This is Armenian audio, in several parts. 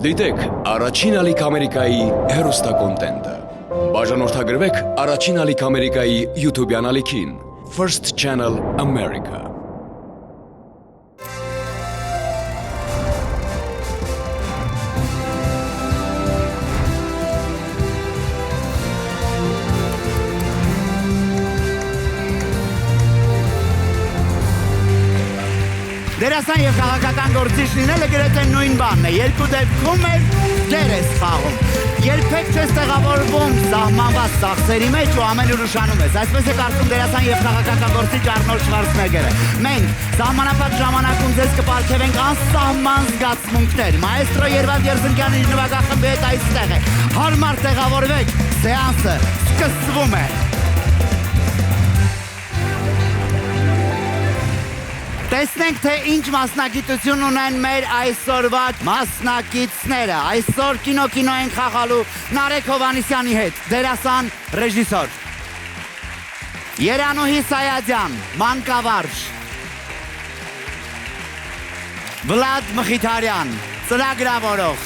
Դիտեք առաջին ալիք Ամերիկայի հեռուստակոնտենտը։ Բաժանորդագրվեք առաջին ալիք Ամերիկայի YouTube-յան ալիքին First Channel America։ Դերասան և քաղաքական գործիչ լինելը գրեթե նույն բանն է, երկու դեպքում էլ դեր ես խաղում։ Երբեք չես տեղավորվում սահմանված ծախսերի մեջ ու ամենուր ուշանում ես։ Այսպես է կարծում դերասան և քաղաքական գործիչ Արնոլդ Շվարցնեգերը։ Մենք սահմանափակ ժամանակում ձեզ կպարգևենք անսահման զգացմունքներ։ Մայեստրո Երվանդ Երզնկյանի նվագախմբի հետ այստեղ է։ Հարմար տեղավորվեք, սեանսը սկսվում է։ Տեսնենք, թե ինչ մասնագիտություն ունեն մեր այսօրվա մասնակիցները։ Այսօր կինո են խաղալու Նարեկ Հովհաննիսյանի հետ, դերասան, ռեժիսոր։ Երանուհի Սայադյան, մանկավարժ։ Վլադ Մխիթարյան, ծրագրավորող։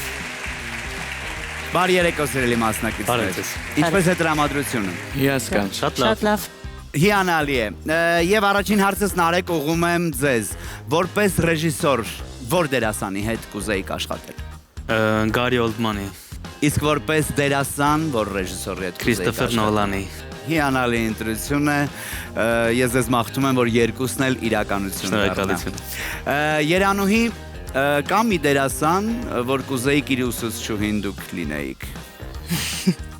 Բարի երեկո սիրելի մասնակիցներ։ Ինչպես է տրամադրությունը։ Հիասքանչ, շատ լավ։ Հիանալի է, և առաջին հարցս Նարեկ ուղղում եմ ձեզ, որպես ռեժիսոր, որ դերասանի հետ կուզեիք աշխատել։ Գարի Օլդմանի։ Իսկ որպես դերասան, որ ռեժիսորի հետ կուզեիք աշխատել։ Քրիստոֆեր Նոլանի։ Հիանալի ընտրություն է, ես ձեզ մաղթում եմ, որ երկուսն էլ իրականություն Շնորհակալություն։ Երանուհի, կա մի դերասան, որ կուզեիք իր ուսուցչուհին դուք լինեիք։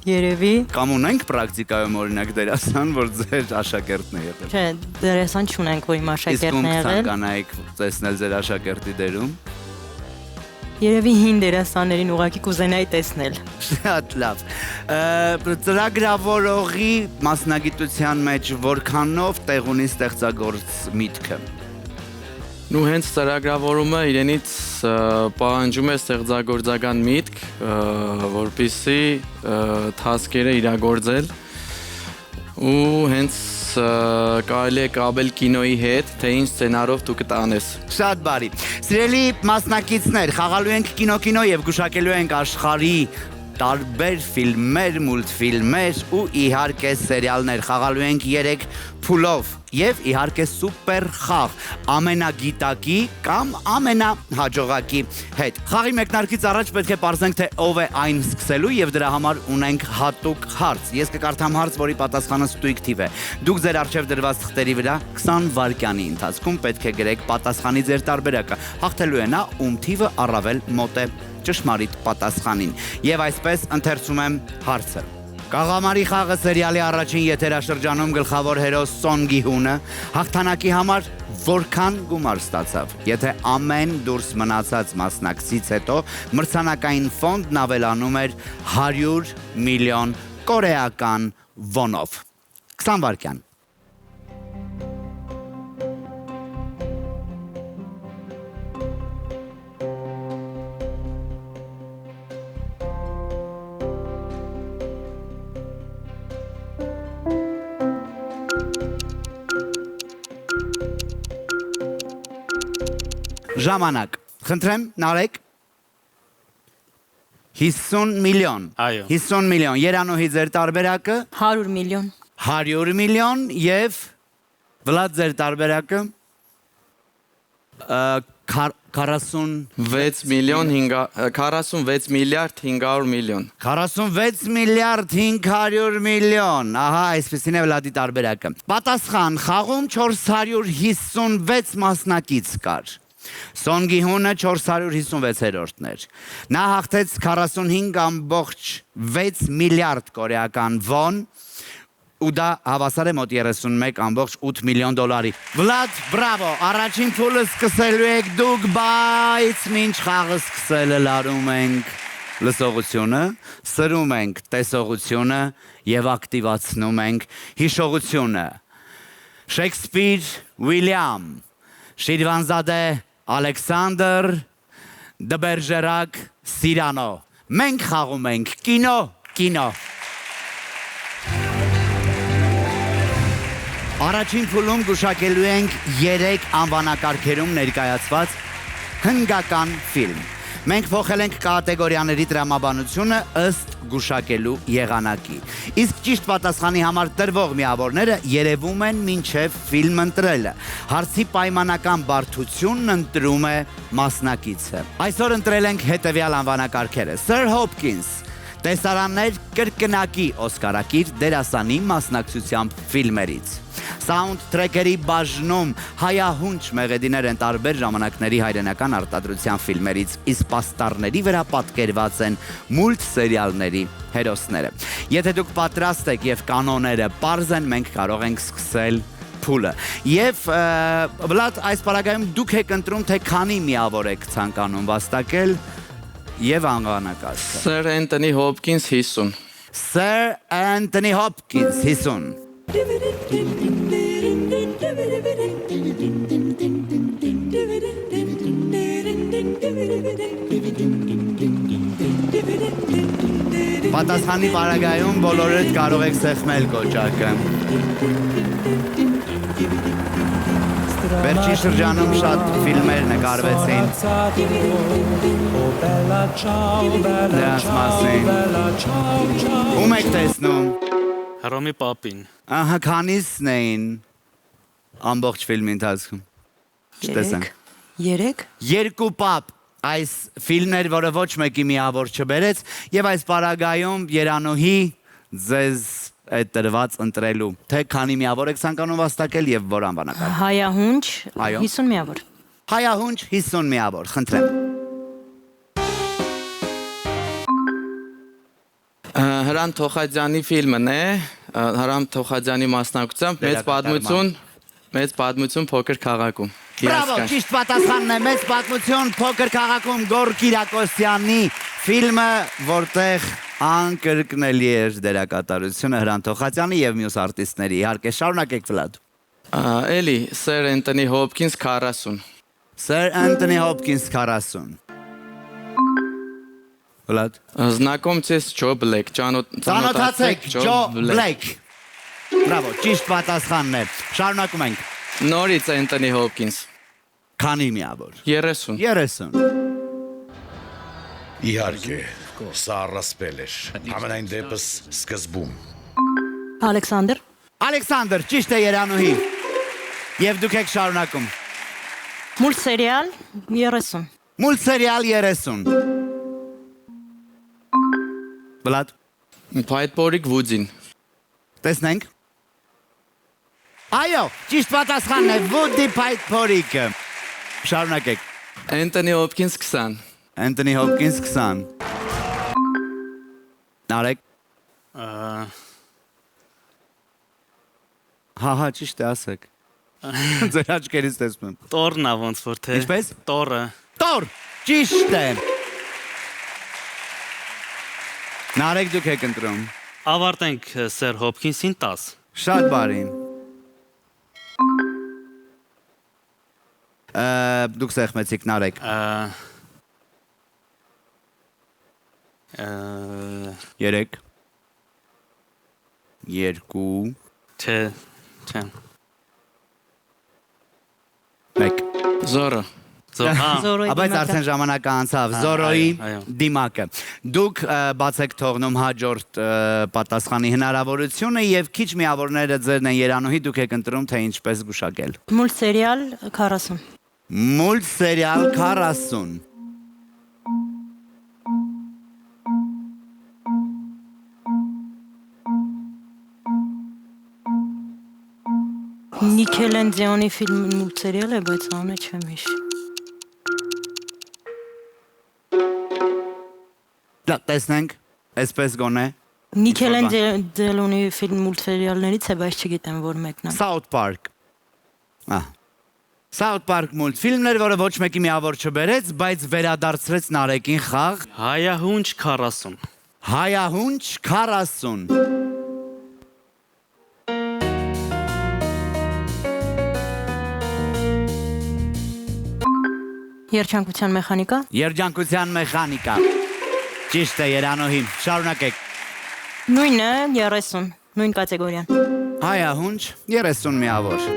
Երևի։ Կամ ունենք պրակտիկայում օրինակ դերասան, որ ձեր աշակերտն է եղել։ Չէ, դերասան չունենք, որ իմ աշակերտն է եղել։ Իսկ ում եղել։ կցանկանայիք տեսնել ձեր աշակերտի դերում։ Երևի հին դերասաններին ուղղակի կուզենայի տեսնել։ Շատ լավ։ Ծրագրավորողի մասնագիտության մեջ որքանով տեղ ունի ստեղծագործ միտքը։ Ու հենց ծրագրավորումը իրենից պահանջում է ստեղծագործական միտք, որպեսզի թասկերը իրագործել ու հենց կարելի է կապել կինոյի հետ, թե ինչ սցենարով դու կտանես։ Շատ բարի։ Սիրելի մասնակիցներ, խաղալու ենք կինո և գուշակելու ենք աշխարհի տարբեր ֆիլմեր, մուլտֆիլմեր ու իհարկե սերիալներ։ Խաղալու ենք 3 փուլով և իհարկե սուպեր խաղ, ամենագիտակի կամ ամենահաջողակի հետ։ Խաղի մեկնարկից առաջ պետք է պարզենք, թե ով է այն սկսելու և դրա համար ունենք հատուկ հարց։ Ես կկարդամ հարց, որի պատասխանը ստույգ թիվ է։ Դուք ձեր առջև դրված թղթերի վրա 20 վայրկյանի ընթացքում պետք է գրեք պատասխանի ձեր տարբերակը։ Հաղթելու է նա, ում թիվը առավել մոտ է ճշմարիտ պատասխանին։ Եվ այսպես ընթերցում եմ հարցը։ Կաղամարի խաղը սերիալի առաջին եթերաշրջանում գլխավոր հերոս Սոն Գի-հունը հաղթանակի համար որքան գումար ստացավ։ Եթե ամեն դուրս մնացած մասնակցից հետո մրցանակային ֆոնդն ավելանում էր 100 միլիոն կորեական վոնով։ 20 վայրկյան։ Ժամանակ, խնդրեմ, Նարեկ։ 50 միլիոն։ Այո։ 50 միլիոն, Երանուհի ձեր տարբերակը։ 100 միլիոն։ 100 միլիոն և Վլադ ձեր տարբերակը։ 46 միլիարդ 500 միլիոն։ 46 միլիարդ 500 միլիոն, ահա այսպեսին է Վլադի տարբերակը։ Պատասխան, խաղում 456 մասնակից կար։ Սոն Գի-հունը 456-րդն էր։ Նա հաղթեց 45.6 միլիարդ կորեական վոն ու դա հավասար է մոտ 31.8 միլիոն դոլարի։ Վլադ, բրավո, առաջին փուլը սկսելու եք դուք, բայց մինչ խաղը սկսելը լարում ենք լսողությունը, սրում ենք տեսողությունը և ակտիվացնում ենք հիշողությունը։ Շեքսպիր Ուիլյամ, Շիրվանզադե Ալեքսանդր, Դբերջերակ Սիրանո։ Մենք խաղում ենք կինո։ Առաջին փուլում գուշակելու ենք 3 անվանակարգերում ներկայացված հնգական ֆիլմ։ Մենք փոխել ենք կատեգորիաների տրամաբանությունը ըստ գուշակելու եղանակի։ Իսկ ճիշտ պատասխանի համար տրվող միավորները երևում են մինչև ֆիլմ ընտրելը։ Հարցի պայմանական բարդությունն ընտրում է մասնակիցը։ Այսօր ընտրել ենք հետևյալ անվանակարգերը. Sir Hopkins, տեսարաններ կրկնակի Օսկարակիր դերասանի մասնակցությամբ ֆիլմերից։ Սաունդթրեքերի բաժնում հայահունչ մեղեդիներ են տարբեր ժամանակների հայրենական արտադրության ֆիլմերից, իսկ պաստառների վրա պատկերված են մուլտսերիալների հերոսները։ Եթե դուք պատրաստ եք եւ կանոնները պարզ են, մենք կարող ենք սկսել փուլը։ Եվ Վլադ, այս պարագայում դուք եք ընտրում, թե քանի միավոր եք ցանկանում վաստակել եւ անվանակարգը։ Sir Anthony Hopkins 50։ Sir Anthony Hopkins 50։ Պատասխանի պարագայում բոլորդ կարող եք սեղմել կոճակը։ Վերջին շրջանում շատ ֆիլմեր նկարվեցին դրանց մասին։ Ում եք տեսնում։ Հռոմի պապին։ Ահա քանիսն էին ամբողջ ֆիլմի ընթացքում։ Չտեսան։ 3 Երկու պապ այս ֆիլմներ, որը ոչ մեկի միավոր չբերեց, եւ այս պարագայում Երանուհի ձեզ է տրված ընտրելու, թե քանի միավոր եք ցանկանում վաստակել եւ որ անվանակարգ։ հայահունչ Այո։ 50 միավոր։ Հայահունչ 50 միավոր, խնդրեմ։ Հրանտ Թոխաջյանի ֆիլմն է, Հրանտ Թոխաջյանի մասնակցությամբ մեծ պատմություն փոքր քաղաքում։ Բրավո, ճիշտ պատասխանն է, մեծ պատմություն փոքր քաղաքում Գոռ Կիրակոսյանի ֆիլմը, որտեղ անկրկնելի էր դերակատարությունը Հրանտ Թոխաջյանի եւ մյուս արտիստների։ Իհարկե, շարունակեք Վլադ։ Էլի Sir Anthony Hopkins 40։ Sir Anthony Hopkins 40։ Վլադ։ Знакомьтесь, Ջո Բլեք, Ծանոթացեք Ջո Բլեք։ Բրավո, ճիշտ պատասխանն է։ Շարունակում ենք։ Նորից Anthony Hopkins Քանի միավոր։ 30։ 30։ Իհարկե, սա առասպել էր։ Ամենայն դեպս սկզբում։ Ալեքսանդր Ալեքսանդր, ճիշտ է Երանուհի։ Եվ դուք եք շարունակում։ մուլտսերիալ 30։ Մուլտսերիալ 30։ Վլադ, Փայտպորիկ Վուդին։ տեսնենք։ Այո, ճիշտ պատասխանն է Woody Python-ը։ Շարունակեք։ Anthony Hopkins 20։ Anthony Hopkins 20։ Նարեկ։ Հա, ճիշտ է, ասեք։ Ձեր աչքերից տեսնում եմ։ Տորնա ոնց որ թե։ Ինչպես։ Տորը։ Տոր, ճիշտ է։ Նարեկ դուք եք ընտրում։ Ավարտենք Sir Hopkins-ին 10։ Շատ բարի։ Դուք սեղմեցիք Նարեկ։ 3 2 Չէ։ 1 Զորը։ Զորոյի Բայց արդեն ժամանակը անցավ Զորոյի այո։ դիմակը։ Դուք բաց եք թողնում հաջորդ պատասխանի հնարավորությունը եւ քիչ միավորները ձերն են Երանուհի, դուք եք ընտրում թե ինչպես գուշակել։ մուլտսերիալ 40։ Մուլտսերիալ 40։ Նիկելենդեոնի ֆիլմ մուլտսերիալ է, բայց անունը չեմ հիշի։ Դա տեսնենք, այսպես գոնե։ Նիկելենդեոնի ֆիլմ մուլտսերիալներից է, բայց չգիտեմ որ մեկն է։ South Park։ South Park մուլտֆիլմներ, որը ոչ մեկի միավոր չբերեց, բայց վերադարձրեց Նարեկին խաղ։ Հայահունչ 40։ Հայահունչ 40։ Երջանկության մեխանիկա։ Երջանկության մեխանիկա։ Ճիշտ է Երանուհի, շարունակեք։ Նույնը 30, նույն կատեգորիան։ Հայահունչ 30 միավոր։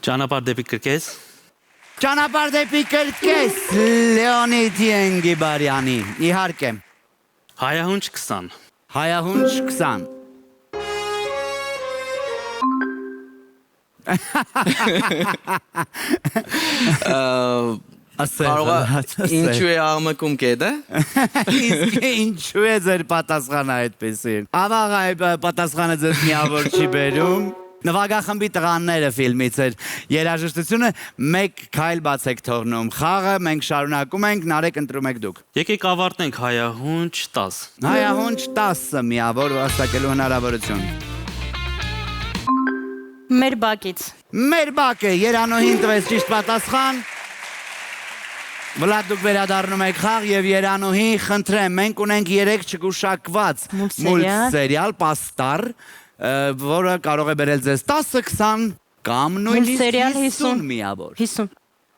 Ճանապարհ դեպի կրկես։ Ճանապարհ դեպի կրկես Լեոնիդ Ենգիբարյանի։ Իհարկե։ Հայահունչ 20։ Հայահունչ 20։ Ինչու է աղմկում կետը։ Իսկ ինչու է ձեր պատասխանը այդպեսին։ Ավաղ պատասխանը ձեզ միավոր չի բերում։ Նվագախմբի տղաները ֆիլմից էր երաժշտությունը մեկ քայլ բացեք թողնում։ Խաղը մենք շարունակում ենք, Նարեկ ընտրում եք դուք։ Եկեք ավարտենք հայահունչ 10։ Հայահունչ 10 միավոր վաստակելու հնարավորություն։ Մեր բակից։ Մեր բակը Երանուհին տվեց ճիշտ պատասխան։ Վլադ դուք վերադառնում եք խաղ եւ Երանուհի, խնդրեմ, մենք ունենք 3 չգուշակված մուլտսերիալ պաստար, որը կարող է բերել ձեզ 10-20 կամ նույնիսկ 50 միավոր։ 50։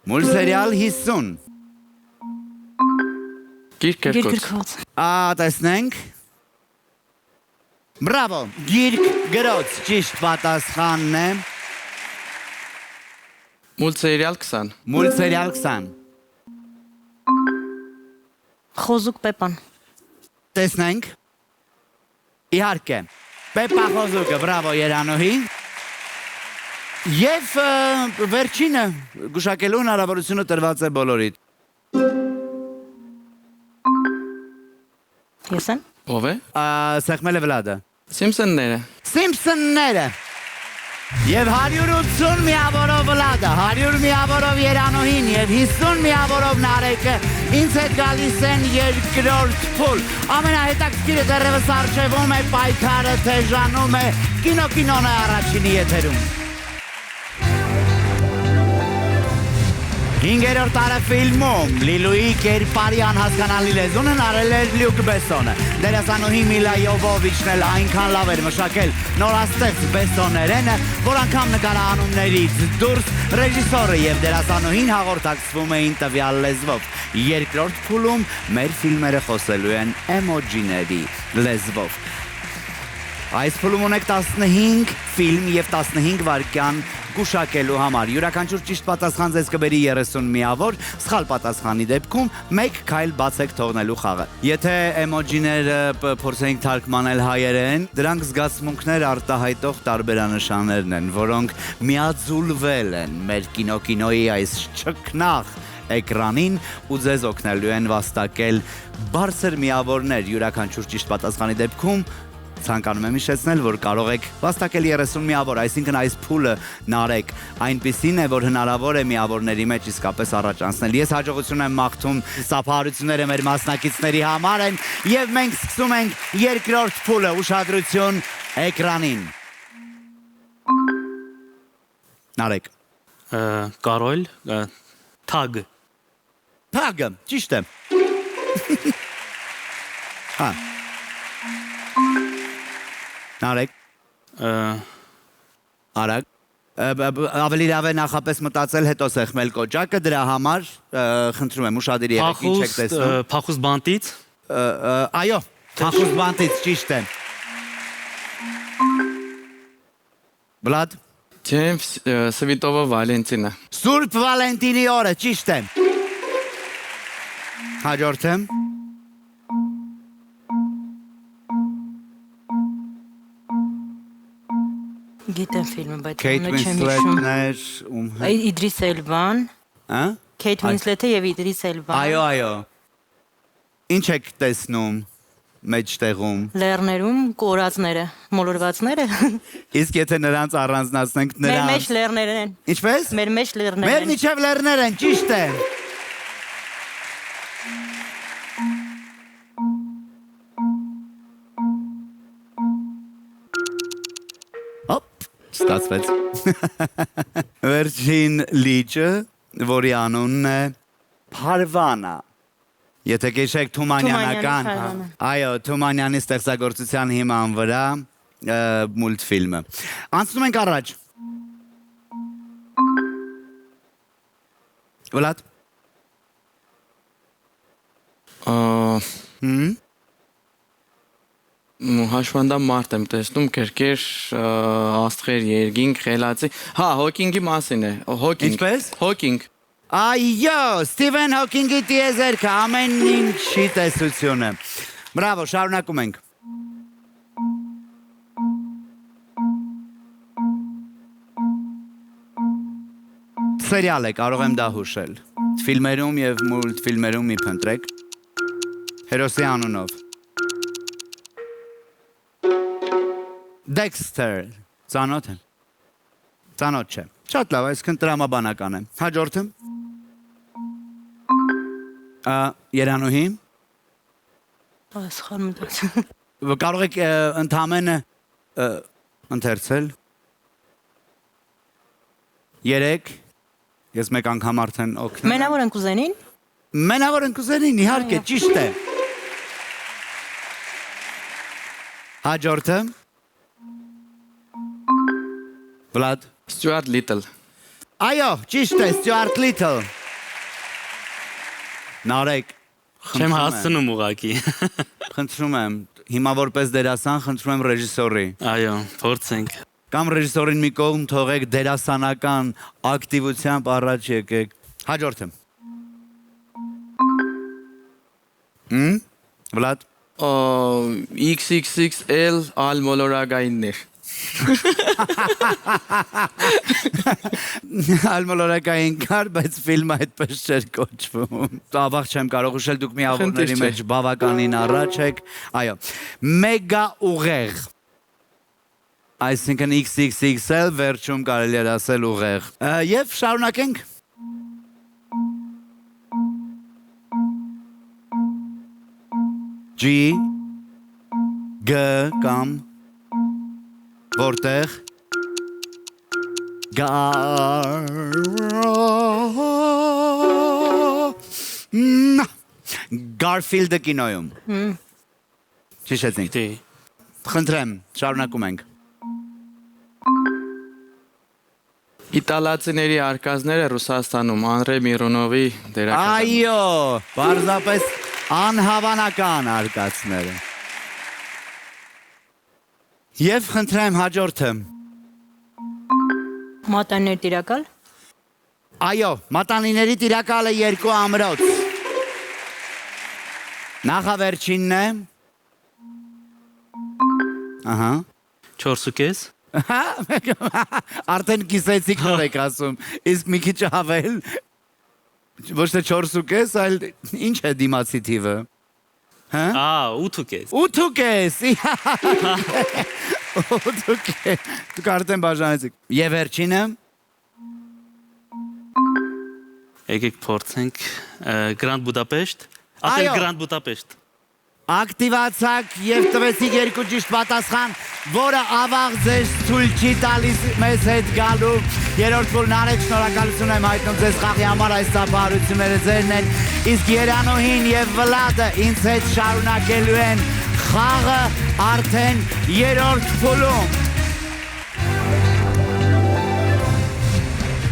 Մուլտսերիալ 50։ Գիրք Գրքված։ Տեսնենք։ Բրավո, գիրք գրոց ճիշտ պատասխանն է։ Մուլտսերիալ 20։ Մուլտսերիալ 20։ Խոզուկ Պեպան։ Տեսնենք։ Իհարկե։ Պեպա Խոզուկը, բրավո Երանուհի։ Եվ վերջինը գուշակելու հնարավորությունը տրված է բոլորիդ։ Ես եմ։ Ով է։ Սեղմել է Վլադը։ Սիմփսոնները։ Սիմփսոնները։ Եվ 180 միավորով Վլադը, 100 միավորով Երանուհին եւ 50 միավորով Նարեկը ինձ հետ գալիս են երկրորդ փուլ։ Ամենահետաքրքիրը դեռևս արժևում է պայքարը թեժանում է կինոն է առաջինի եթերում։ 5-րդ տարեֆիլմում Լիլուի կերպարի անհասկանալի լեզուն հնարել էր Լյուկ Բեսոնը։ Դերասանուհի Միլա Յովովիչն էլ այնքան լավ էր մշակել նորաստեղծ բեսոներենը, որ անգամ նկարահանումներից դուրս ռեժիսորը եւ դերասանուհին հաղորդակցվում էին տվյալ լեզվով։ Երկրորդ փուլում մեր ֆիլմերը խոսելու են էմոջիների լեզվով։ Այս փուլում ունեք 15 ֆիլմ եւ 15 վայրկյան գուշակելու համար։ Յուրաքանչյուր ճիշտ պատասխան ձեզ կբերի 30 միավոր, սխալ պատասխանի դեպքում 1 քայլ բացեք թողնելու խաղը։ Եթե էմոջիները փորձենք թարգմանել հայերեն, դրանք զգացմունքներ արտահայտող տարբերանշաններն են, որոնք միաձուլվել են մեր կինոյի այս չքնաղ էկրանին ու ձեզ օգնելու են վաստակել բարձր միավորներ յուրաքանչյուր ճիշտ պատասխանի դեպքում ցանկանում եմ հիշեցնել, որ կարող եք վաստակել 30 միավոր, այսինքն այս փուլը Նարեկ այնպիսին է, որ հնարավոր է միավորների մեջ իսկապես առաջ անցնել։ Ես հաջողություն եմ մաղթում, սափահարությունները մեր մասնակիցների համար են եւ մենք սկսում ենք երկրորդ փուլը, ուշադրություն էկրանին։ Նարեկ։ Կարոլ, թագ։ Թագը, ճիշտ է։ Հա։ Նարեկ։ Արագ։ Ավելի լավ է նախապես մտածել, հետո սեղմել կոճակը, դրա համար խնդրում եմ ուշադիր եղեք, ինչ եք տեսնում։ Փախուս բանտից։ Այո, փախուս բանտից, ճիշտ է։ Վլադ։ Ջեյմս Սվիտովա Վալենտինա։ Սուրբ Վալենտինի օրը, ճիշտ է։ Հաջորդը։ Գիտեմ ֆիլմը, բայց Քեյթ ոնը չեմ հիշում։ Ուինսլեթներ, Իդրիս Էլբան, հա? Քեյթ Ուինսլեթը եւ Իդրիս Էլբան։ Այո։ Ինչ եք տեսնում մեջտեղում։ Լեռներում կորածները, մոլորվածները։ Իսկ եթե նրանց առանձնացնենք Մեր մեջ նրանց։ լեռներն են։ Ինչպես։ Մեր մեջ լեռներն Մեր են։ միջև լեռներ են, ճիշտ է։ Հոպ, ստացվեց։ Վերջին լիճը, որի անունն է Փարվանա։ Եթե քեշեք Թումանյանական, Թումանյանի այո, Թումանյանի ստեղծագործության հիման վրա մուլտֆիլմը։ Անցնում ենք առաջ։ Վլադ։ Հաշվանդամ մարդ եմ տեսնում, կերկեր, աստղեր, երկինք, խելացի։ Հա, Հոկինգի մասին է։ Հոկինգ։ Ինչպես? Հոկինգ։ Այո, Սթիվեն Հոքինգի տիեզերքը, ամեն ինչի տեսությունը։ Բրավո, շարունակում ենք։ Սերիալ է, կարող եմ դա հուշել։ Ֆիլմերում եւ մուլտֆիլմերում մի փնտրեք։ Հերոսի անունով։ Dexter, ծանոթ է։ Ծանոթ չէ։ Շատ լավ, այսքան տրամաբանական է։ Հաջորդը։ Երանուհի։ Սխալ մտած։ Կարող եք ընդամենը ընթերցել։ 3 Ես մեկ անգամ արդեն օգնել։ Մենավոր են կուզենին։ Մենավոր են կուզենին, իհարկե, ճիշտ է։ Հաջորդը։ Վլադ։ Ստյուարտ Լիթլ։ Այո, ճիշտ է, Ստյուարտ Լիթլ։ Նարեկ։ Չեմ հասցնում ուղակի։ Խնդրում եմ, հիմա որպես դերասան խնդրում եմ ռեժիսորի։ Այո, փորձենք։ Կամ ռեժիսորին մի կողմ թողեք դերասանական ակտիվությամբ առաջ եկեք։ Հաջորդը։ Վլադ։ XXXL ալմոլորագայիններ։ Ալմոլորակային կար, բայց ֆիլմը այդպես չէր կոչվում։ Ավաղ չեմ կարող ուշել, դուք միավորների մեջ բավականին առաջ եք։ Այո, մեգա ուղեղ։ Այսինքն XXXL վերջում կարելի էր ասել ուղեղ։ Եվ շարունակենք։ G G կամ որտեղ Garfield-ը կինոյում։ Ճիշտ է։ Խնդրեմ, շարունակում ենք։ Իտալացիների արկածները Ռուսաստանում Անդրեյ Միրոնովի դերակատարությամբ։ Այո, պարզապես անհավանական արկածները։ Եվ խնդրեմ հաջորդը։ Մատաններ տիրակալ։ Այո, մատանիների տիրակալը 2 ամրոց։ Նախավերջինն է։ Ահա։ 4.5 Արդեն կիսեցիք նոր եք ասում, իսկ մի քիչ ավել, ոչ թե 4.5, այլ ինչ է դիմացի թիվը։ 8.5 8.5 8.5 Դուք արդեն բաժանեցիք։ Եվ վերջինը։ Եկեք փորձենք Grand Budapest։ Այո։ Grand Budapest։ Ակտիվացաք եւ տվեցիք 2 ճիշտ պատասխան, որը ավաղ ձեզ ցույց չի տալիս մեզ հետ գալու։ Երրորդ փուլն արեք, շնորհակալություն եմ հայտնում ձեզ խաղի համար, այս ծափահարությունները ձերն են, իսկ Երանուհին եւ Վլադը ինձ հետ շարունակելու են խաղը արդեն երրորդ փուլում։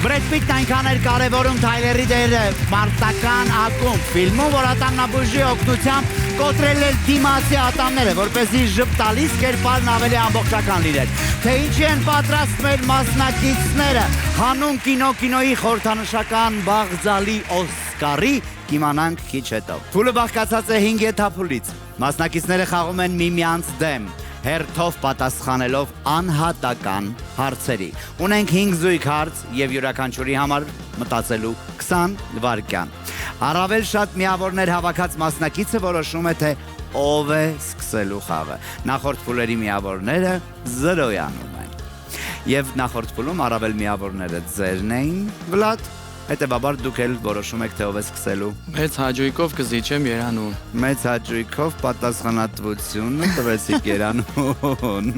Բրեդ Պիտն այնքան էր կարևորում Թայլերի դերը մարտական ակումբ ֆիլմում, որ ատամնաբուժի օգնությամբ կոտրել էր դիմացի ատամները, որպեսզի ժպտալիս կերպարն ավելի ամբողջական լիներ։ Թե ինչի են պատրաստ մեր մասնակիցները հանուն կինոյի խորհրդանշական բաղձալի Օսկարի, կիմանանք քիչ հետո։ Փուլը բաղկացած է 5 եթափուլից։ Մասնակիցները խաղում են միմյանց դեմ, հերթով պատասխանելով անհատական հարցերի։ Ունենք 5 զույգ հարց եւ յուրաքանչյուրի համար մտածելու 20 վայրկյան։ Առավել շատ միավորներ հավաքած մասնակիցը որոշում է, թե ով է սկսելու խաղը։ Նախորդ փուլերի միավորները 0-անում են։ Եվ նախորդ փուլում առավել միավորները ձերն էին, Վլադ, հետևաբար դուք էլ որոշում եք, թե ով է սկսելու։ Մեծ հաջույքով կզիջեմ Երանուն։ Մեծ հաջույքով պատասխանատվությունը տվեցիք Երանուն։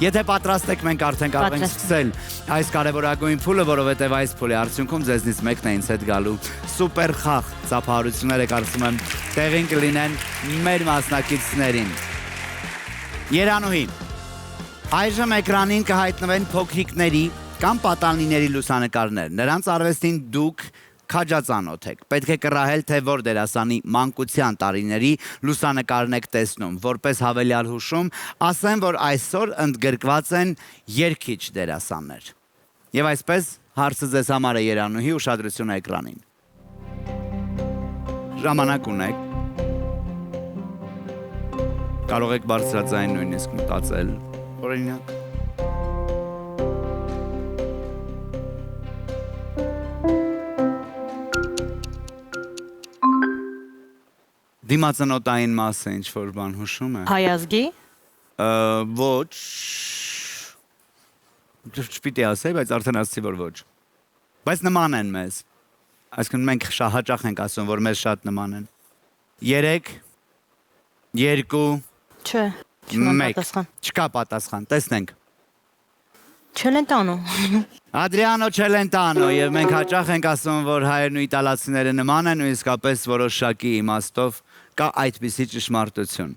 Եթե պատրաստ եք, մենք արդեն կարող ենք սկսել այս կարևորագույն փուլը, որովհետև այս փուլի արդյունքում ձեզնից մեկն է ինձ հետ գալու սուպեր խաղ։ Ծափահարությունները կարծում եմ տեղին կլինեն մեր մասնակիցներին։ Երանուհի, այժմ էկրանին կհայտնվեն փոքրիկների կամ պատանիների լուսանկարներ։ Նրանց արվեստին դուք քաջածանոթ եք։ Պետք է կռահել, թե որ դերասանի մանկության տարիների լուսանկարն եք տեսնում, որպես հավելյալ հուշում, ասեմ, որ այսօր ընդգրկված են երգիչ դերասաններ։ Եվ այսպես հարցը ձեզ համար է Երանուհի, ուշադրությունը էկրանին։ Ժամանակ ունեք։ Կարող եք բարձրաձայն նույնիսկ մտածել, օրինակ։ Դիմացնոտային մասը ինչ-որ բան հուշում է։ Հայազգի, Ոչ։ Չպիտի ասեի, բայց արդեն ասացի, որ ոչ։ Բայց նման են մեզ։ Այսինքն մենք հաճախ ենք ասում, որ մեզ շատ նման են։ 3, 2, չէ, չունեմ 1։ պատասխան։ Չկա պատասխան, տեսնենք։ Չելենտանո։ Ադրիանո Չելենտանո, եւ մենք հաճախ ենք ասում, որ հայերն ու իտալացիները նման են ու իսկապես որոշակի իմաստով կա այդպիսի ճշմարտություն։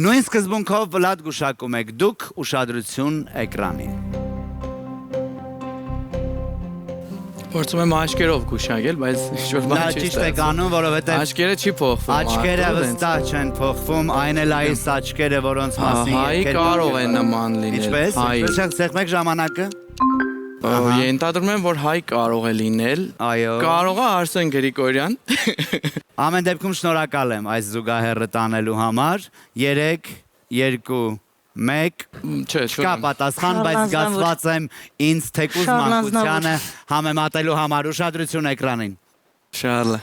Նույն սկզբունքով Վլադ գուշակում եք դուք, ուշադրություն էկրանին։ Փորձում եմ աչքերով գուշակել, բայց ինչ-որ Դա բան չի ճիշտ եք անում, որովհետեւ Աչքերը չի փոխվում։ աչքերը արդեն, վստահ չեն փոխվում, այն էլ այս աչքերը, որոնց մասին Հայի կարող է նման լինել։ Ինչպես։ Հայի։ Ցեղմեք ժամանակը։ Ենթադրում եմ, որ հայ կարող է լինել։ Այո։ Կարող է Արսեն Գրիգորյան։ Ամեն դեպքում շնորհակալ եմ այս զուգահեռը տանելու համար։ 3, 2, 1 Չէ, Չկա պատասխան, բայց Շարլ զգացված եմ ինձ թեկուզ Շարլ մանկությանը համեմատելու համար ուշադրություն էկրանին։ Շարլը։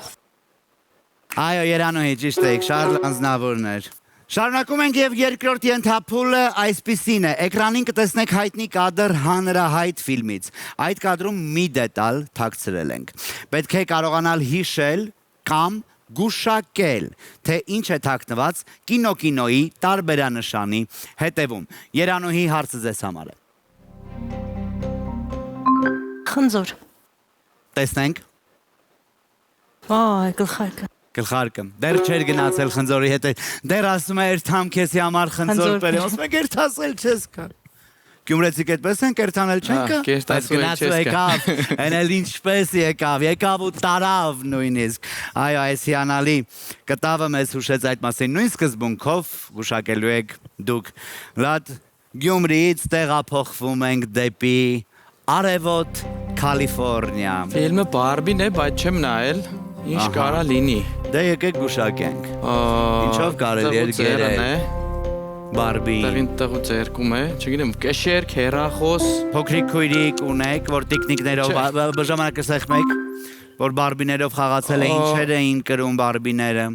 Այո, Երանուհի, ճիշտ եք, Շարլ Անձնավորներ։ Շարունակում ենք եւ երկրորդ ենթափուլը այսպիսին է։ Էկրանին կտեսնեք հայտնի կադր հանրահայտ ֆիլմից։ Այդ կադրում մի դետալ թաքցրել ենք։ Պետք է կարողանալ հիշել կամ գուշակել, թե ինչ է թաքնված կինոյի տարբերանշանի հետևում։ Երանուհի, հարցը ձեզ համար է։ Խնձոր։ Տեսնենք Այ, գլխարկը։ գլխարկը։ Դեռ չէր գնացել խնձորի հետ։ Դեռ ասում է երթամ քեզի համար խնձոր Խնձոր բերեմ։ Ասում է երթասել չես կա։ Գյումրեցիք այդպես են կերտանել չեն կա։ կերտացել չես կա։ Այն էլ ինչպես եկավ ու տարավ նույնիսկ։ Այո, այս հիանալի կտավը մեզ հուշեց այդ մասին։ Նույն սկզբունքով գուշակելու եք դուք։ Լավ, Գյումրիից տեղափոխվում ենք դեպի Արևոտ Կալիֆոռնիա։ Ֆիլմը Բարբին է, բայց չեմ նայել։ Ինչ կարա լինի։ Դե եկեք գուշակենք։ Ինչով կարելի է գերել։ Բարբի։ Տեղին տղու ձերքում է, չգիտեմ, կեշեր, քերախոս։ Փոքրիկ քույրիկ ունեք, որ տիկնիկներով ժամանակը սեղմեք, որ բարբիներով խաղացել է, ինչեր էին կրում բարբիները։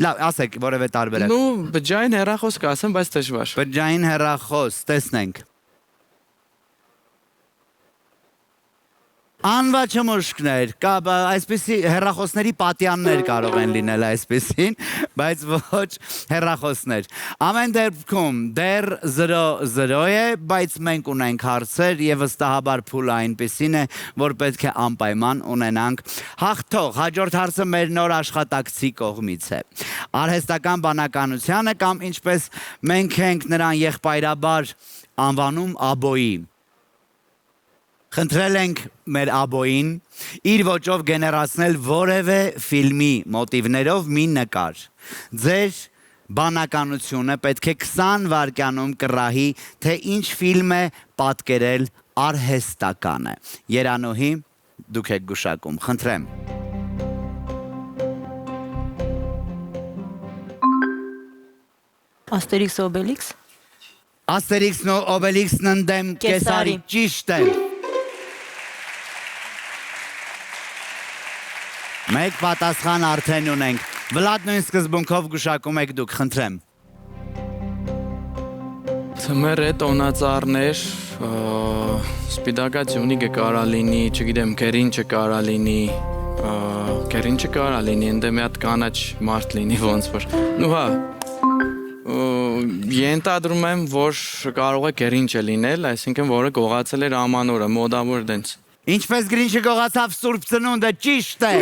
Լավ, ասեք, որևէ տարբերակ։ Նու բջային հերախոս կասեմ, բայց դժվար։ Բջային հեռախոս, տեսնենք։ Անվաչմուշկներ, այսպիսի հեռախոսների պատյաններ կարող են լինել այսպիսին, բայց ոչ հեռախոսներ։ Ամեն դեպքում դեռ 0-0 է, բայց մենք ունենք հարցեր եւ վստահաբար փուլը այնպիսին է, որ պետք է անպայման ունենանք հաղթող։ Հաջորդ հարցը մեր նոր աշխատակցի կողմից է։ Արհեստական բանականությունը կամ ինչպես մենք ենք նրան եղբայրաբար անվանում աբոյի։ Խնդրել ենք մեր աբոյին իր ոճով գեներացնել որևէ ֆիլմի մոտիվներով մի նկար։ Ձեր բանականությունը պետք է 20 վայրկյանում կռահի, թե ինչ ֆիլմ է պատկերել արհեստականը։ Երանուհի, դուք եք գուշակում, խնդրեմ։ Աստերիքս Օբելիքս։ Աստերիքսն ու Օբելիքսն ընդդեմ Կեսարի, ճիշտ է։ Մեկ պատասխան արդեն ունենք։ Վլադ, նույն սկզբունքով գուշակում եք դուք, խնդրեմ։ Թմեր է տոնածառներ, սպիդակացյունիկը կարա լինի, չգիտեմ, կերինչը կարա լինի, կերինչը կարա լինի, ընդե մի հատ կանաչ մարդ լինի ոնց որ։ Նու հա, ենթադրում եմ, որ կարող է կերինչը լինել, այսինքն որը գողացել էր ամանորը, մոդավոր դենց։ Ինչպես գրինչը գողացավ Սուրբ Ծնունդը, ճիշտ է։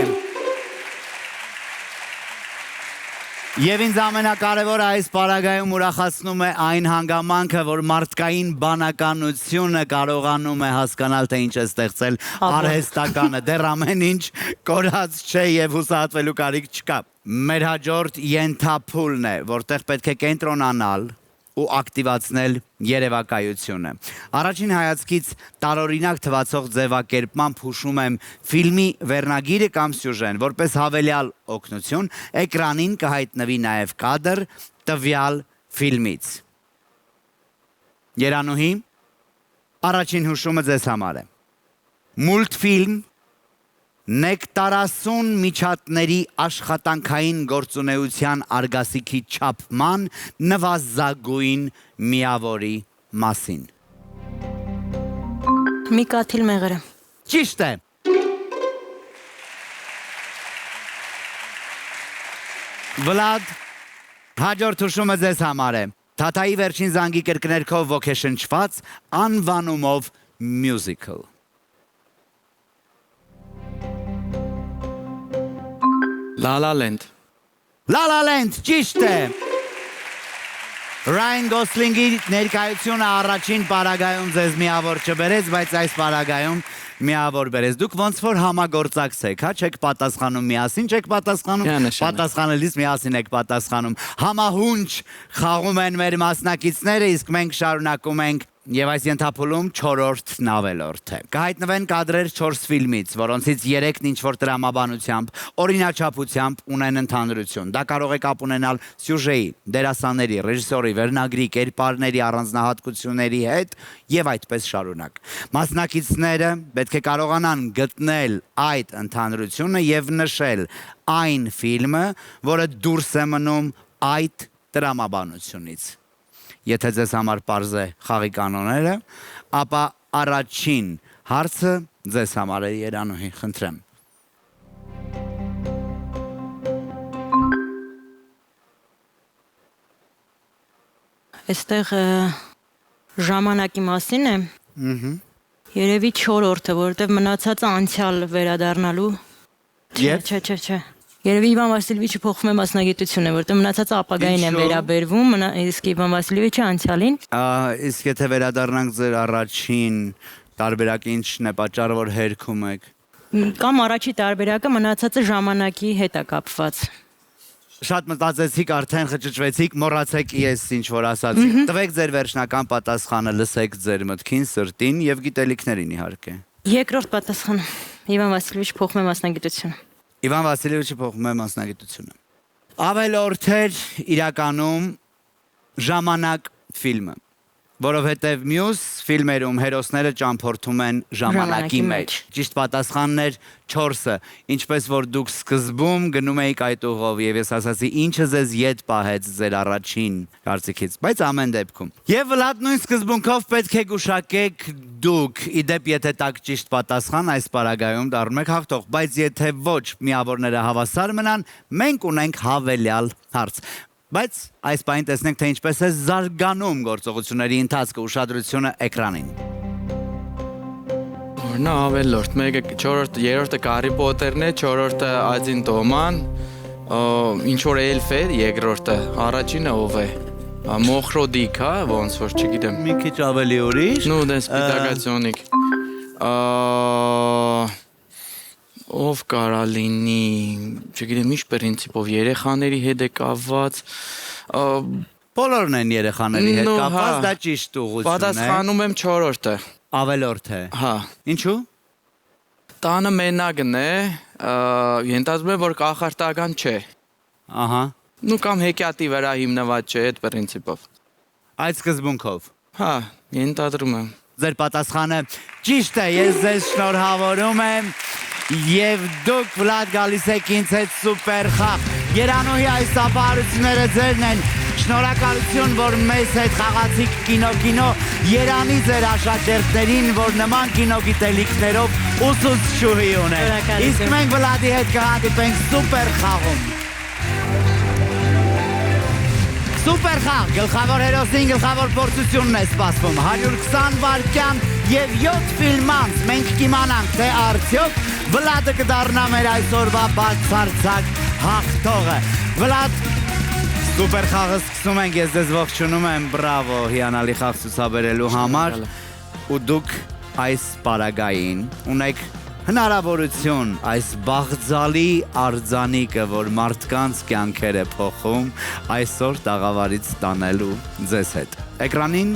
Եվ ինձ ամենակարևորը այս պարագայում ուրախացնում է այն հանգամանքը, որ մարդկային բանականությունը կարողանում է հասկանալ, թե ինչ է ստեղծել արհեստականը, դեռ ամեն ինչ կորած չէ եւ հուսահատվելու կարիք չկա։ Մեր հաջորդ ենթափուլն է, որտեղ պետք է կենտրոնանալ ու ակտիվացնել երևակայությունը։ Առաջին հայացքից տարօրինակ թվացող ձևակերպմամբ հուշում եմ ֆիլմի վերնագիրը կամ սյուժեն, որպես հավելյալ օգնություն էկրանին կհայտնվի նաև կադր տվյալ ֆիլմից։ Երանուհի, առաջին հուշումը ձեզ համար է։ Մուլտֆիլմ Նեկտարասուն միջատների աշխատանքային գործունեության արգասիքի չափման նվազագույն միավորի մասին։ Միկաթիլ մեղրը։ Ճիշտ է։ Վլադ, հաջորդ հուշումը ձեզ համար է։ Թաթայի վերջին զանգի կրկներքով ոգեշնչված անվանումով մյուզիկլ։ La La Land։ La La Land, ճիշտ է։ Ռայն Գոսլինգի ներկայությունը առաջին պարագայում ձեզ միավոր չբերեց, բայց այս պարագայում միավոր բերեց։ Դուք ոնց որ համագործակցեք, հա, չեք պատասխանում միասին, չեք պատասխանում, պատասխանելիս միասին եք պատասխանում։ Համահունչ խաղում են մեր մասնակիցները, իսկ մենք շարունակում ենք եւ այս ենթափուլում 4-րդն ավելորդ է։ Կհայտնվեն կադրեր 4 ֆիլմից, որոնցից 3-ն ինչ-որ տրամաբանությամբ, օրինաչափությամբ ունեն ընդհանրություն։ Դա կարող է կապ ունենալ սյուժեի, դերասանների, ռեժիսորի, վերնագրի, կերպարների առանձնահատկությունների հետ եւ այդպես շարունակ։ Մասնակիցները պետք է կարողանան գտնել այդ ընդհանրությունը եւ նշել այն ֆիլմը, որը դուրս է մնում այդ տրամաբանությունից։ Եթե ձեզ համար պարզ է խաղի կանոնները, ապա առաջին հարցը ձեզ համար է, Երանուհի, խնդրեմ։ Այստեղ ժամանակի մասին է։ Երևի 4-րդը, որովհետև մնացածը անցյալ վերադառնալու։ Չէ։ Երևի Իվան Վասիլևիչը փոխվում է մասնագիտությունը, որտեղ մնացածը ապագային են վերաբերվում, իսկ Իվան Վասիլևիչը անցյալին։ Իսկ եթե վերադառնանք ձեր առաջին տարբերակը, ինչն է պատճառը, որ հերքում եք։ Կամ առաջի տարբերակը մնացածը ժամանակի հետ է կապված։ Շատ մտածեցիք, արդեն խճճվեցիք, մոռացեք ես ինչ որ ասացի։ Տվեք ձեր վերջնական պատասխանը, լսեք ձեր մտքին, սրտին եւ գիտելիքներին իհարկե։ Երկրորդ պատասխանը Իվան Վասիլևիչը փոխվում է մասնագիտությունը։ Իվան Վասիլևիչը փոխում է մասնագիտությունը։ Ավելորդեր իրականում ժամանակ ֆիլմը, որովհետև մյուս ֆիլմերում հերոսները ճամփորդում են ժամանակի մեջ։ Ճիշտ պատասխանն էր 4-ը, ինչպես որ դուք սկզբում գնում էիք այդ ուղով եւ ես ասացի, ինչը ձեզ ետ պահեց ձեր առաջին կարծիքից, բայց ամեն դեպքում։ Եվ Վլադ նույն սկզբունքով պետք է գուշակեք դուք, իդեպ եթե տակ ճիշտ պատասխան այս պարագայում դառնում եք հաղթող, բայց եթե ոչ միավորները հավասար մնան, մենք ունենք հավելյալ հարց։ Բայց այս պահին տեսնենք, թե ինչպես է զարգանում գործողությունների ընթացքը, ուշադրությունը էկրանին։ Օրինա ավելորդ, մեկը 4-րդը, 3-րդը Հարի Փոթերն է, 4-րդը Ադին Տոման, ինչ որ էլֆ է, երկրորդը, առաջինը ով է։ Մոխրոդիկ, հա, ոնց որ չգիտեմ։ Մի քիչ ավելի ուրիշ։ Ну, դες սպիտակացիոնիկ։ Ով կարա լինի, չգիտեմ, ինչ պրինցիպով երեխաների հետ է կապված։ Բոլորն են երեխաների հետ կապված, դա ճիշտ ուղղություն է։ Պատասխանում եմ 4-րդը։ Ավելորդ է։ Հա։ Ինչու։ Տանը մենակն է, ենթադրում եմ, որ կախարդական չէ։ Ահա։ Ну կամ հեքիաթի վրա հիմնված չէ այդ պրինցիպով։ Այդ սկզբունքով։ Հա, ենթադրում եմ։ Ձեր պատասխանը ճիշտ է, ես ձեզ շնորհավորում եմ եւ դուք Վլադ գալիս եք ինձ հետ սուպեր խաղ։ Երանուհի, այս ապահարությունները ձերն են։ Շնորհակալություն, որ մեզ հետ խաղացիք կինո, Երանի ձեր աշակերտներին, որ նման կինոգիտելիքներով ուսուցչուհի ունեն։ Իսկ մենք Վլադի հետ կհանդիպենք սուպեր խաղում։ Սուպեր խաղ, գլխավոր հերոսին գլխավոր փորձությունն է սպասվում, 120 վայրկյան եւ 7 ֆիլմ անց մենք կիմանանք, թե արդյոք Վլադը կդառնա մեր այսօրվա բացարձակ հաղթողը։ Վլադ, Սուպեր խաղը սկսում ենք, ես ձեզ ողջունում եմ, բրավո, հիանալի խաղ ցուցաբերելու համար։ Ու դուք այս պարագային ունեք հնարավորություն այս բաղձալի արձանիկը, որ մարդկանց կյանքեր է փոխում, այսօր տաղավարից տանելու ձեզ հետ։ Էկրանին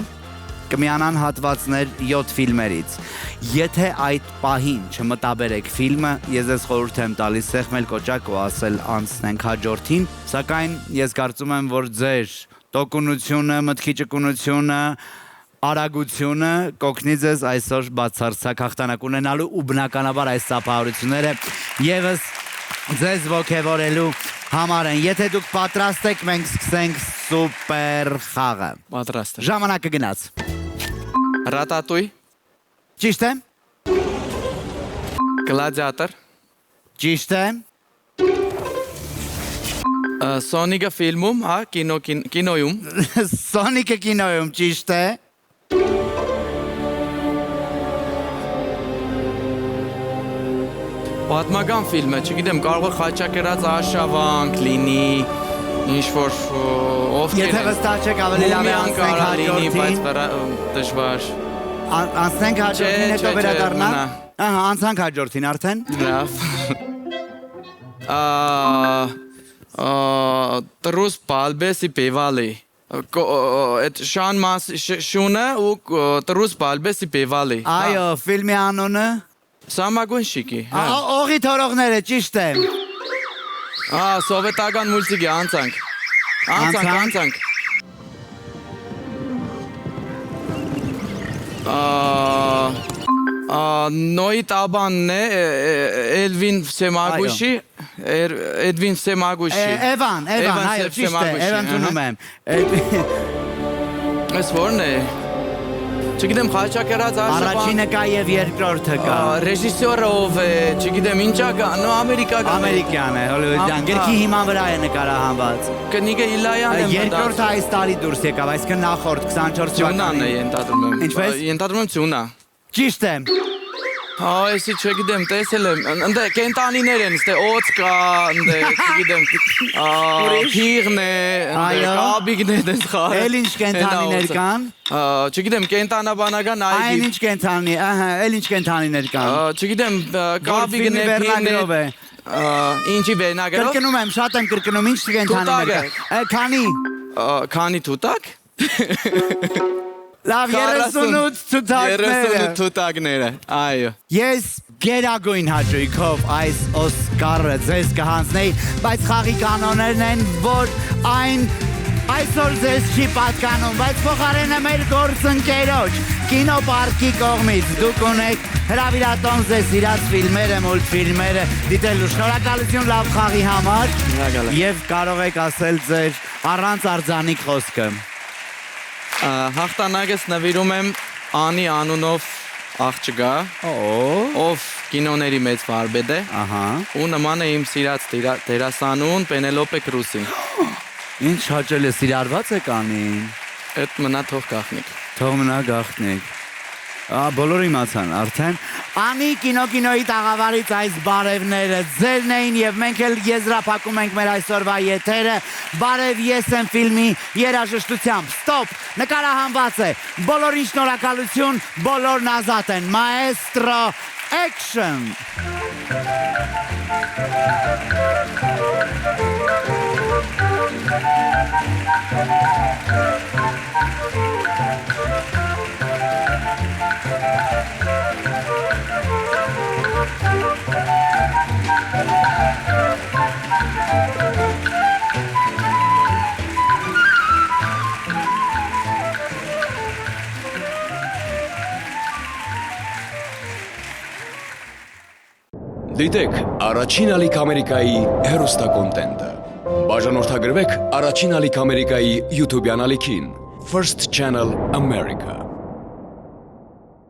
կմիանան հատվածներ 7 ֆիլմերից։ Եթե այդ պահին չմտաբերեք ֆիլմը, ես ձեզ խորհուրդ եմ տալիս սեղմել կոճակ ու ասել անցնենք հաջորդին, սակայն ես կարծում եմ, որ ձեր տոկունությունը, մտքի ճկունությունը, արագությունը կօգնի ձեզ այսօր բացարձակ հաղթանակ ունենալու ու բնականաբար այս ծափահարությունները եւս ձեզ ոգևորելու համար են։ Եթե դուք պատրաստ եք, մենք սկսենք սուպեր խաղը։ Պատրաստ եմ։ Ժամանակը գնաց։ Ռատատույ, Ճիշտ է։ գլադիատոր, Ճիշտ է։ Սոնիկը ֆիլմում, հա, կինոյում, Սոնիկը կինոյում ճիշտ է։ պատմական ֆիլմ է, չգիտեմ, կարող է խաչակերած արշավանք լինի, ինչ որ ովքեր Եթե վստահ չեք, ավելի լավ է անցնենք կարող լինի, բայց հաջորդին։ դժվար։ Անցնենք հաջորդին, հետո Չէ, վերադառնանք։ մնա։ Ահա, անցանք հաջորդին արդեն։ Լավ։ Տրուս պալբեսի պևալի։ Այդ շունը ու տրուս պալբեսի պևալի։ Այո, ֆիլմի անունը։ Սամագուն շիկի։ Օղի թորողները, ճիշտ է։ Սովետական մուլտիկի, անցանք։ Անցանք։ Նոյի տաբանն է, Էլվին Վսեմագուշի, Էդվին Վսեմագուշի։ Էվան, այո, ճիշտ է, Էվան տունում եմ։ Ես որն է։ Չգիտեմ, խաչակերած արշավան։ Առաջինը կա եւ երկրորդը կա։ Ռեժիսորը ով է, չգիտեմ, ինչա կա, ամերիկական։ Ամերիկյան է, հոլիվուդյան։ Գրքի հիման վրա է նկարահանված։ Կնիկը Իլայան է։ Երկրորդը այս տարի դուրս եկավ, այսինքն նախորդ 24 Ծյունան է ենթադրում եմ։ Ինչպես։ Ենթադրում եմ ծյունա։ Ճիշտ է։ Այսի չգիտեմ, տեսել եմ, ընդ կենտանիներ են, ստե օծ կա, ընդ չգիտեմ, փիղն է, կաբիգն է դες խաղ։ Էլ ինչ կենտանիներ կան։ Չգիտեմ, կենտանաբանական այգի։ Այն ինչ կենտանի, ահա, էլ ինչ կենտանիներ կան։ Չգիտեմ, կաբիգն է, փիղն է։ Ինչի վերնագրով։ Կրկնում եմ, շատ եմ կրկնում, ինչ կենտանիներ կան։ Քանի։ Քանի թութակ։ Լավ 38 թութակները։ 38 թութակները, այո։ Ես գերագույն հաճույքով այս Օսկարը ձեզ կհանձնեի, բայց խաղի կանոններն են, որ այն այսօր ձեզ չի պատկանում, բայց փոխարենը մեր գործընկերոջ կինոպարկի կողմից դուք ունեք հրավիրատոմս ձեզ սիրած ֆիլմերը, մուլտֆիլմերը դիտելու։ Շնորհակալություն լավ խաղի համար եւ կարող եք ասել ձեր առանց արձանիկ խոսքը։ Հաղթանակս նվիրում եմ Անի անունով աղջկա, ով կինոների մեծ վարպետ է, ու նման է իմ սիրած դերասանուհուն Պենելոպե Կրուսին։ Ինչ հաճել է, սիրարված եք Անին։ Էդ մնա թող գախնիկ։ Թող մնա գախնիկ։ Բոլորը իմացան արդեն։ Անի կինոյի տաղավարից այս բարևները ձերն էին եւ մենք էլ եզրափակում ենք մեր այսօրվա եթերը Բարև ես եմ ֆիլմի երաժշտությամբ։ Ստոպ, նկարահանված է։ Բոլորին շնորհակալություն, բոլորն ազատ են։ Maestro action։ Դիտեք Առաջին ալիք Ամերիկայի հեռուստակոնտենտը։ Բաժանորդագրվեք Առաջին ալիք Ամերիկայի YouTube-յան ալիքին First Channel America։